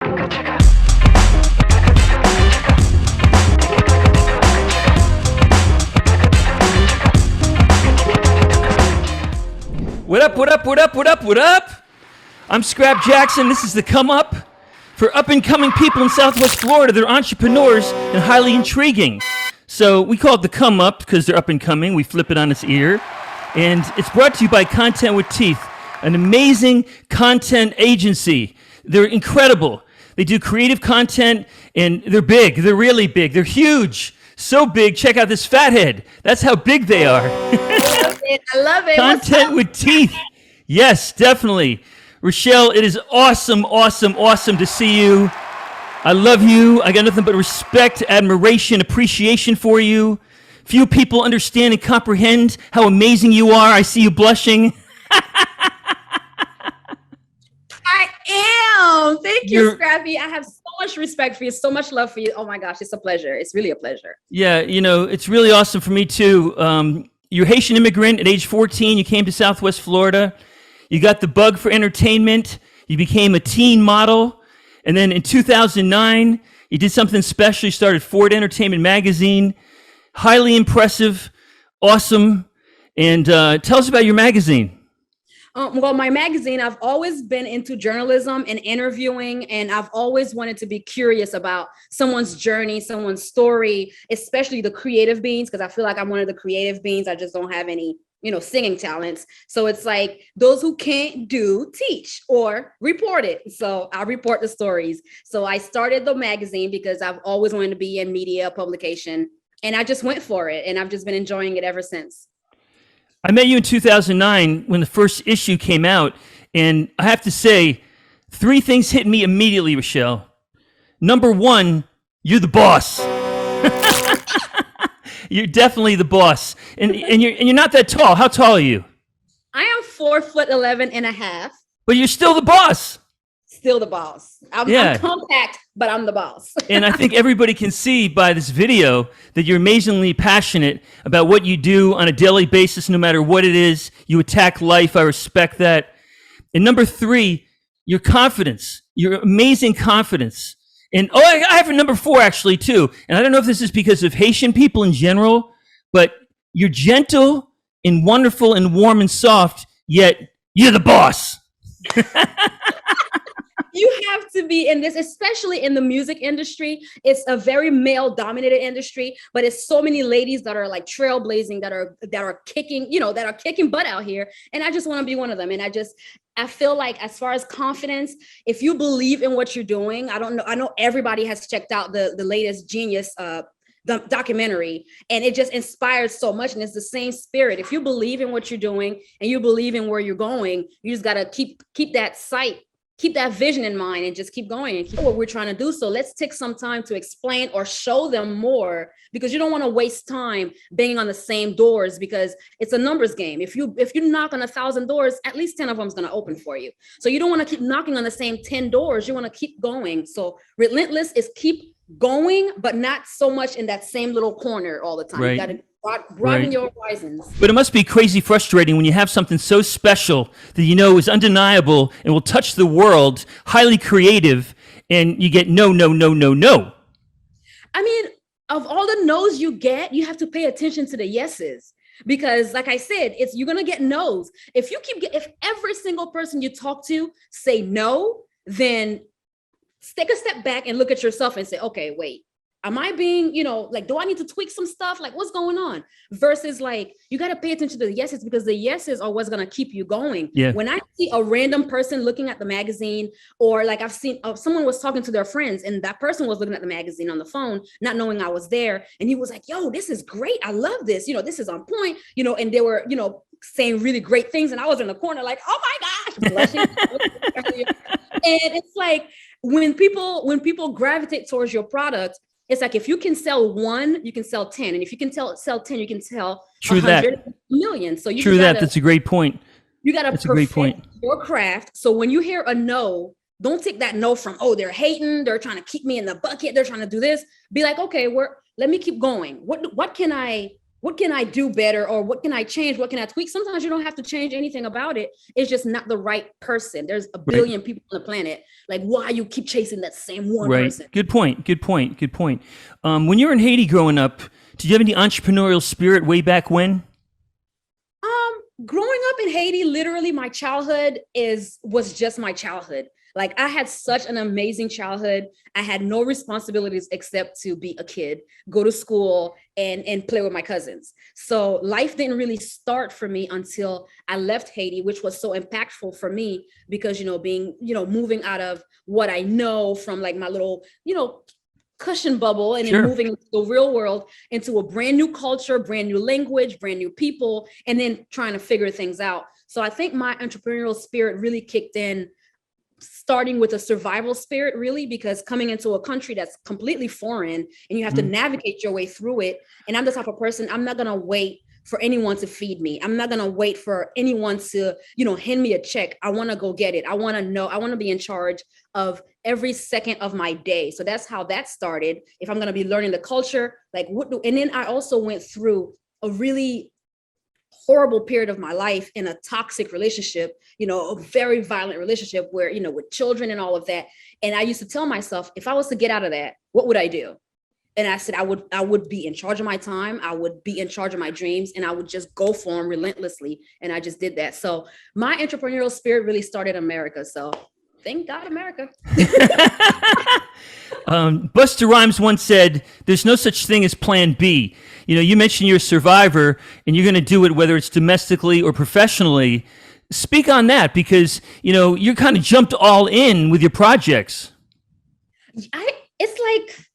What up, what up, what up, what up, what up? I'm Scrappy Jackson. This is the Come Up for up-and-coming people in Southwest Florida. They're entrepreneurs and highly intriguing. So we call it the Come Up because they're up-and-coming. We flip it on its ear. And it's brought to you by Content with Teeth, an amazing content agency. They're incredible. They do creative content, and they're big. They're really big. They're huge. So big, check out this fathead. That's how big they are. I love it. Content with Teeth. Yes, definitely. Rachelle, it is awesome, awesome, awesome to see you. I love you. I got nothing but respect, admiration, appreciation for you. Few people understand and comprehend how amazing you are. I see you blushing. I am. Thank you, Scrappy. I have so much respect for you, so much love for you. Oh my gosh, it's a pleasure. It's really a pleasure. Yeah, you know, it's really awesome for me too. You're a Haitian immigrant at age 14. You came to Southwest Florida. You got the bug for entertainment. You became a teen model. And then in 2009, you did something special. You started Ford Entertainment Magazine. Highly impressive, awesome. And tell us about your magazine. Well, my magazine, I've always been into journalism and interviewing, and I've always wanted to be curious about someone's journey, someone's story, especially the creative beings, because I feel like I'm one of the creative beings. I just don't have any, singing talents. So it's like those who can't do, teach or report it. So I report the stories. So I started the magazine because I've always wanted to be in media publication, and I just went for it, and I've just been enjoying it ever since. I met you in 2009 when the first issue came out, and I have to say, 3 things hit me immediately, Rachelle. Number 1, you're the boss. You're definitely the boss, and you're not that tall. How tall are you? I am 4'11" and a half. But you're still the boss. Still the boss. I'm compact, but I'm the boss. And I think everybody can see by this video that you're amazingly passionate about what you do on a daily basis, no matter what it is. You attack life. I respect that. And number 3, your confidence, your amazing confidence. And I have a number 4 actually too. And I don't know if this is because of Haitian people in general, but you're gentle and wonderful and warm and soft, yet you're the boss. You have to be in this, especially in the music industry. It's a very male dominated industry, but it's so many ladies that are like trailblazing, that are kicking, that are kicking butt out here. And I just want to be one of them. And I feel like as far as confidence, if you believe in what you're doing, I know everybody has checked out the latest Genius, the documentary, and it just inspires so much. And it's the same spirit. If you believe in what you're doing and you believe in where you're going, you just got to keep that sight. Keep that vision in mind and just keep going and keep what we're trying to do. So let's take some time to explain or show them more, because you don't want to waste time banging on the same doors, because it's a numbers game. If you knock on 1,000 doors, at least 10 of them is going to open for you. So you don't want to keep knocking on the same 10 doors. You want to keep going. So relentless is keep going, but not so much in that same little corner all the time. Right. You got to broaden your horizons. But it must be crazy frustrating when you have something so special that you know is undeniable and will touch the world, highly creative, and you get no. I mean, of all the no's you get, you have to pay attention to the yeses. Because like I said, you're going to get no's. If every single person you talk to say no, then take a step back and look at yourself and say, okay, wait. Am I being, do I need to tweak some stuff? Like, what's going on? Versus like, you got to pay attention to the yeses, because the yeses are what's going to keep you going. Yeah. When I see a random person looking at the magazine, or like I've seen someone was talking to their friends, and that person was looking at the magazine on the phone, not knowing I was there. And he was like, yo, this is great. I love this. This is on point, and they were, saying really great things. And I was in the corner like, oh my gosh, blushing. And it's like, when people gravitate towards your product, it's like, if you can sell 1, you can sell 10. And if you can sell 10, you can sell 100 million. So that's a great point. You got to perfect your craft. So when you hear a no, don't take that no from, oh, they're hating, they're trying to keep me in the bucket, they're trying to do this. Be like, okay, let me keep going. What can I what can I do better, or what can I change? What can I tweak? Sometimes you don't have to change anything about it. It's just not the right person. There's a billion people on the planet. Like, why you keep chasing that same one person? Good point. When you were in Haiti growing up, did you have any entrepreneurial spirit way back when? Growing up in Haiti, literally my childhood was just my childhood. Like, I had such an amazing childhood. I had no responsibilities except to be a kid, go to school, and play with my cousins. So life didn't really start for me until I left Haiti, which was so impactful for me because, moving out of what I know from like my little, cushion bubble, and then moving into the real world, into a brand new culture, brand new language, brand new people, and then trying to figure things out. So I think my entrepreneurial spirit really kicked in, starting with a survival spirit, really, because coming into a country that's completely foreign and you have to navigate your way through it. And I'm the type of person, I'm not going to wait for anyone to feed me. I'm not going to wait for anyone to, hand me a check. I want to go get it. I want to know, I want to be in charge of every second of my day. So that's how that started. If I'm going to be learning the culture, and then I also went through a really horrible period of my life in a toxic relationship, a very violent relationship where, with children and all of that. And I used to tell myself, if I was to get out of that, what would I do? And I said, I would be in charge of my time. I would be in charge of my dreams, and I would just go for them relentlessly. And I just did that. So my entrepreneurial spirit really started in America. So thank God, America. Busta Rhymes once said, there's no such thing as plan B. You mentioned you're a survivor and you're going to do it whether it's domestically or professionally. Speak on that, because, you're kind of jumped all in with your projects. It's like,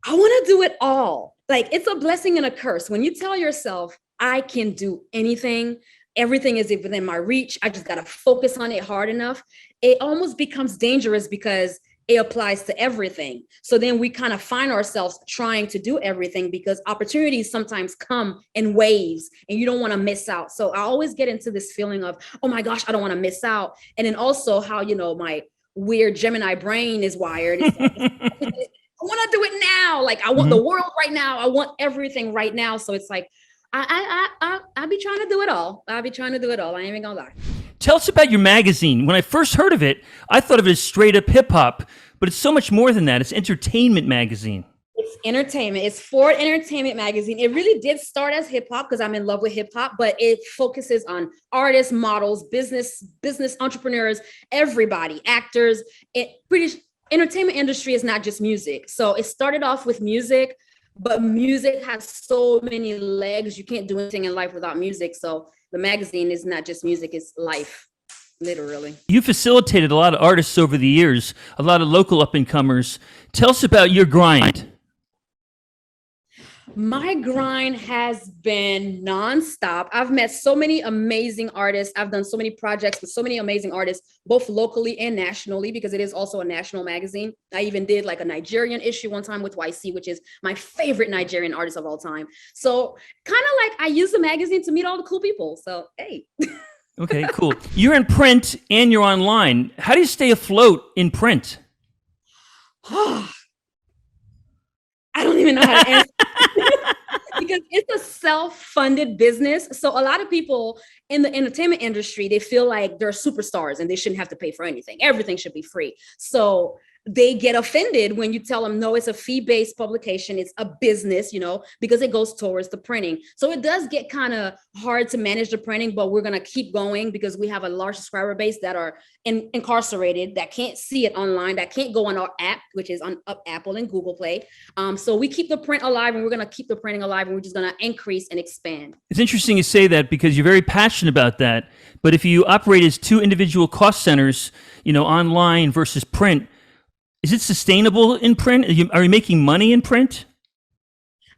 I want to do it all. Like, it's a blessing and a curse. When you tell yourself, I can do anything, everything is within my reach, I just got to focus on it hard enough, it almost becomes dangerous because it applies to everything. So then we kind of find ourselves trying to do everything because opportunities sometimes come in waves and you don't want to miss out. So I always get into this feeling of, oh my gosh, I don't want to miss out. And then also how, my weird Gemini brain is wired. It's like, I want to do it now. Like, I want the world right now. I want everything right now. So it's like, I be trying to do it all. I ain't even gonna lie. Tell us about your magazine. When I first heard of it, I thought of it as straight up hip hop, but it's so much more than that. It's entertainment magazine. It's entertainment. It's Ford Entertainment Magazine. It really did start as hip hop because I'm in love with hip hop, but it focuses on artists, models, business entrepreneurs, everybody, actors. Entertainment industry is not just music. So it started off with music, but music has so many legs. You can't do anything in life without music. So the magazine is not just music, it's life, literally. You facilitated a lot of artists over the years, a lot of local up-and-comers. Tell us about your grind. My grind has been nonstop. I've met so many amazing artists. I've done so many projects with so many amazing artists, both locally and nationally, because it is also a national magazine. I even did like a Nigerian issue one time with YC, which is my favorite Nigerian artist of all time. So kind of like I use the magazine to meet all the cool people. So, hey. Okay, cool. You're in print and you're online. How do you stay afloat in print? I don't even know how to answer. Because it's a self-funded business. So a lot of people in the entertainment industry, they feel like they're superstars and they shouldn't have to pay for anything. Everything should be free. So they get offended when you tell them, no, it's a fee-based publication. It's a business, because it goes towards the printing. So it does get kind of hard to manage the printing, but we're going to keep going because we have a large subscriber base that are incarcerated, that can't see it online, that can't go on our app, which is on Apple and Google Play. So we keep the print alive, and we're going to keep the printing alive, and we're just going to increase and expand. It's interesting you say that because you're very passionate about that. But if you operate as two individual cost centers, online versus print, is it sustainable in print? Are you making money in print?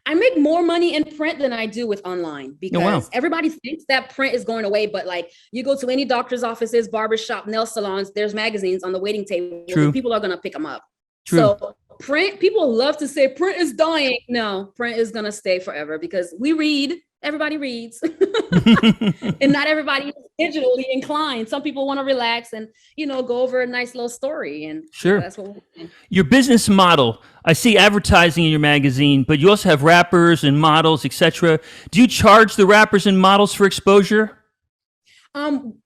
I make more money in print than I do with online because everybody thinks that print is going away. But like, you go to any doctor's offices, barbershop, nail salons, there's magazines on the waiting table. True. People are going to pick them up. True. So print, people love to say print is dying. No, print is going to stay forever because we read everybody reads and not everybody is digitally inclined. Some people want to relax and, go over a nice little story. And Sure. That's what we're doing. Your business model, I see advertising in your magazine, but you also have rappers and models, etc. Do you charge the rappers and models for exposure?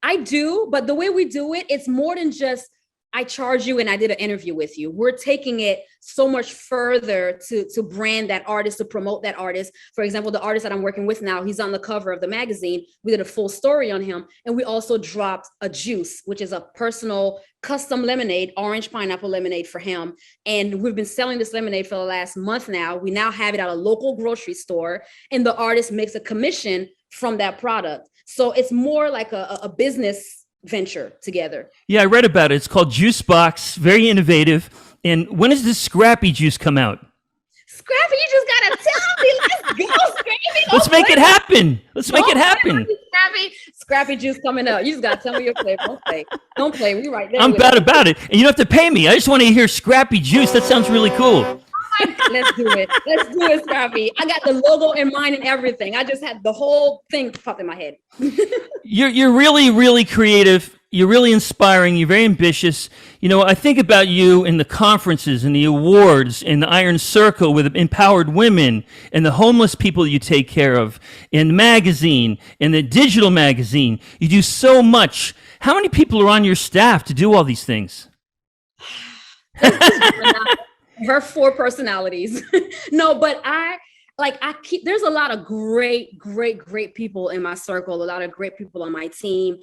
I do, but the way we do it, it's more than just I charge you and I did an interview with you. We're taking it so much further to brand that artist, to promote that artist. For example, the artist that I'm working with now, he's on the cover of the magazine. We did a full story on him. And we also dropped a juice, which is a personal custom lemonade, orange pineapple lemonade for him. And we've been selling this lemonade for the last month now. We now have it at a local grocery store, and the artist makes a commission from that product. So it's more like a business venture together. Yeah, I read about it. It's called Juice Box, very innovative. And when does this Scrappy juice come out? Scrappy, you just gotta tell me. Let's go, Scrappy. Let's make it happen. Let's make it happen. Scrappy juice coming up. You just gotta tell me your flavor. Don't play. We right there. I'm bad about it. And you don't have to pay me. I just want to hear Scrappy juice. That sounds really cool. Let's do it, Scrappy. I got the logo in mind and everything. I just had the whole thing pop in my head. You're really, really creative. You're really inspiring. You're very ambitious. I think about you in the conferences and the awards and the Iron Circle with empowered women and the homeless people you take care of, and the magazine and the digital magazine. You do so much. How many people are on your staff to do all these things? Her 4 personalities. No, but there's a lot of great people in my circle, a lot of great people on my team.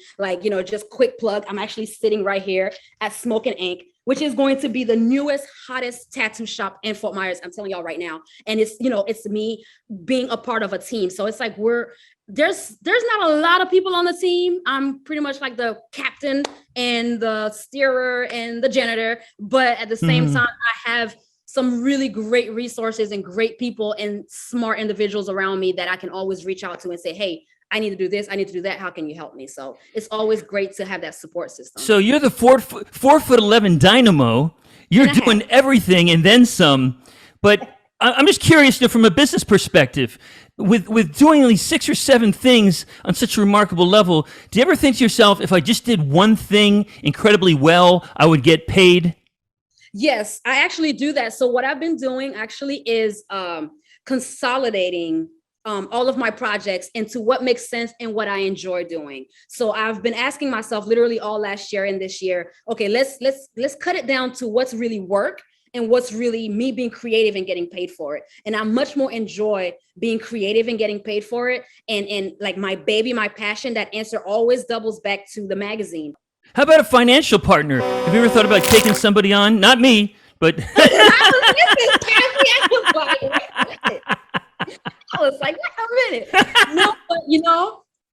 Just quick plug, I'm actually sitting right here at Smoke and Ink, which is going to be the newest, hottest tattoo shop in Fort Myers. I'm telling y'all right now. And it's me being a part of a team. So it's like there's not a lot of people on the team. I'm pretty much like the captain and the steerer and the janitor. But at the same time, I have some really great resources and great people and smart individuals around me that I can always reach out to and say, hey, I need to do this. I need to do that. How can you help me? So it's always great to have that support system. So you're the 4'11" dynamo. You're doing everything and then some. But I'm just curious, from a business perspective, with doing at least 6 or 7 things on such a remarkable level, do you ever think to yourself, if I just did one thing incredibly well, I would get paid? Yes, I actually do that. So what I've been doing actually is consolidating all of my projects into what makes sense and what I enjoy doing. So I've been asking myself literally all last year and this year, okay, let's cut it down to what's really work and what's really me being creative and getting paid for it. And I much more enjoy being creative and getting paid for it. And like my baby, my passion, that answer always doubles back to the magazine. How about a financial partner? Have you ever thought about taking somebody on? Not me, but I was like, wait a minute. No,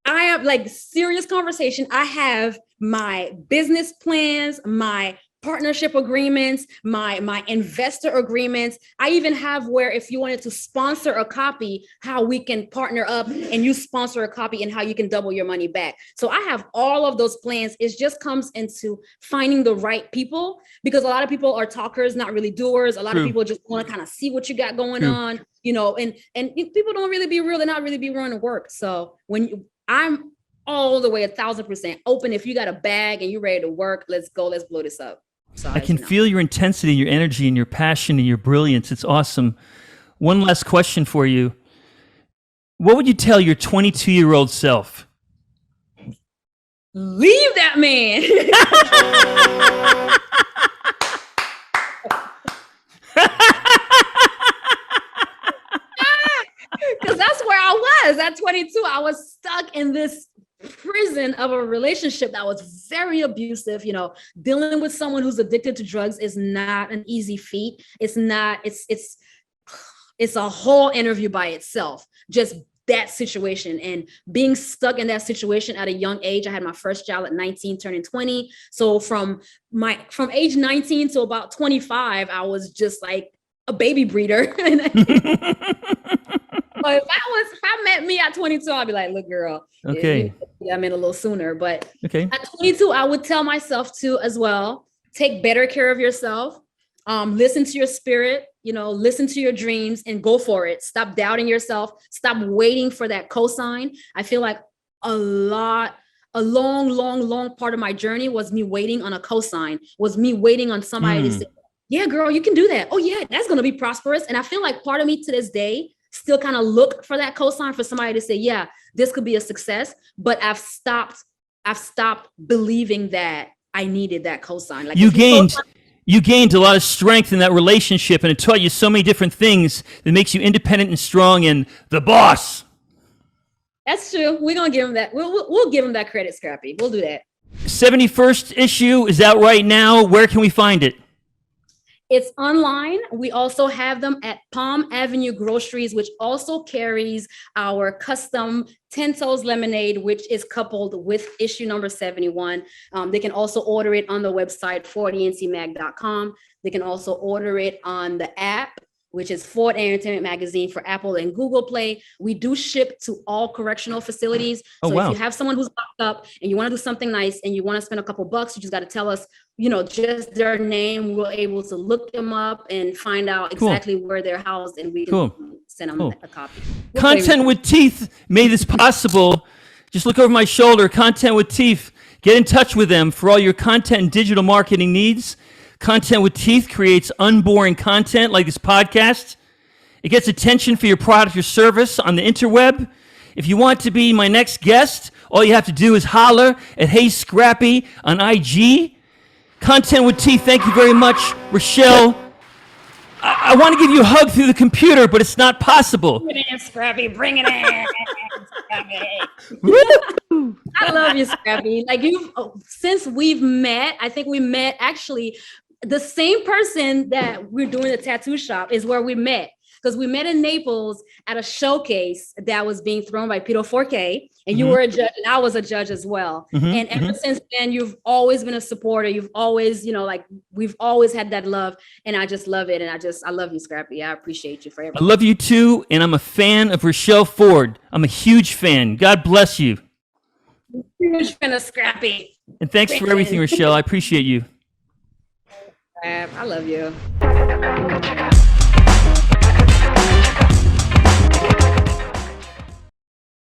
but I have serious conversation. I have my business plans, my partnership agreements, my investor agreements. I even have where if you wanted to sponsor a copy, how we can partner up and you sponsor a copy and how you can double your money back. So I have all of those plans. It just comes into finding the right people, because a lot of people are talkers, not really doers. A lot of people just want to kind of see what you got going on, and people don't really be real. They're not really be willing to work. So I'm all the way 1,000% open. If you got a bag and you're ready to work, let's go. Let's blow this up. So I can feel your intensity, your energy, and your passion and your brilliance. It's awesome. One last question for you. What would you tell your 22-year-old self? Leave that man. Because that's where I was at 22. I was stuck in this prison of a relationship that was very abusive. Dealing with someone who's addicted to drugs is not an easy feat. It's a whole interview by itself, just that situation, and being stuck in that situation at a young age. I had my first child at 19, turning 20. So from age 19 to about 25, I was just like a baby breeder. But if I met me at 22, I'd be like, look, girl, okay, I'm in a little sooner. But okay, at 22, I would tell myself to as well, take better care of yourself, listen to your spirit, listen to your dreams and go for it. Stop doubting yourself. Stop waiting for that cosign. I feel like a long part of my journey was me waiting on a cosign, was me waiting on somebody to say, yeah, girl, you can do that. Oh yeah, that's going to be prosperous. And I feel like part of me to this day still kind of look for that cosign for somebody to say, yeah, this could be a success. But I've stopped believing that I needed that cosign. Like you gained a lot of strength in that relationship, and it taught you so many different things that makes you independent and strong and the boss. That's true. We're going to give him that. We'll give him that credit, Scrappy. We'll do that. 71st issue is out right now. Where can we find it? It's online. We also have them at Palm Avenue Groceries, which also carries our custom 10 Toes lemonade, which is coupled with issue number 71. They can also order it on the website, FordENCMag.com. They can also order it on the app, which is Ford Entertainment Magazine for Apple and Google Play. We do ship to all correctional facilities. So if you have someone who's locked up and you want to do something nice and you want to spend a couple bucks, you just got to tell us, just their name. We're able to look them up and find out exactly where they're housed, and we can send them a copy. Content with Teeth made this possible. Just look over my shoulder. Content with Teeth. Get in touch with them for all your content and digital marketing needs. Content with Teeth creates unboring content like this podcast. It gets attention for your product or service on the interweb. If you want to be my next guest, all you have to do is holler at Hey Scrappy on IG. Content with Teeth, thank you very much, Rachelle. I want to give you a hug through the computer, but it's not possible. Bring it in, Scrappy. Bring it in. I love you, Scrappy. Like since we've met, I think we met actually the same person that we're doing the tattoo shop is where we met. Because we met in Naples at a showcase that was being thrown by Pito 4K, and you were a judge, and I was a judge as well. And ever since then, you've always been a supporter. You've always, we've always had that love, and I just love it. And I love you, Scrappy. I appreciate you for everything. I love you too, and I'm a fan of Rachelle Ford. I'm a huge fan. God bless you. Huge fan of Scrappy. And thanks for everything, Rachelle. I appreciate you. I love you.